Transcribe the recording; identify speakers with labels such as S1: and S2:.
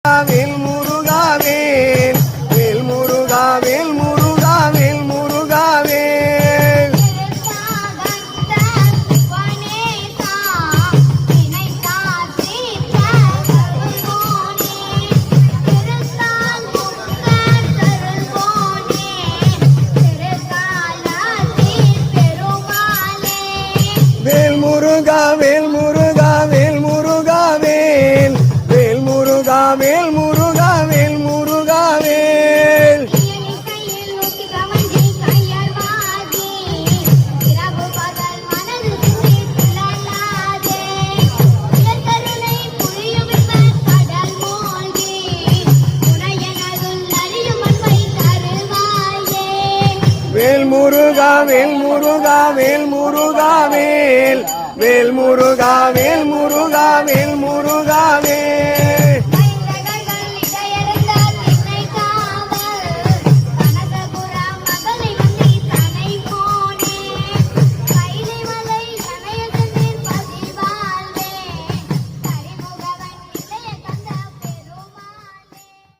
S1: வேல் முருகா வேல் வேல் முருகா வேல் முருகா வேல் முருகா வேல் வேல் முருகா வேல் முருகா வேல் முருகா வேல் வேல் முருகா வேல் முருகா வேல் முருகா வேல் வேல் முருகா வேல் முருகா வேல் முருகா வேல் வேல் முருகா வேல் முருகா வேல் முருகா வேல்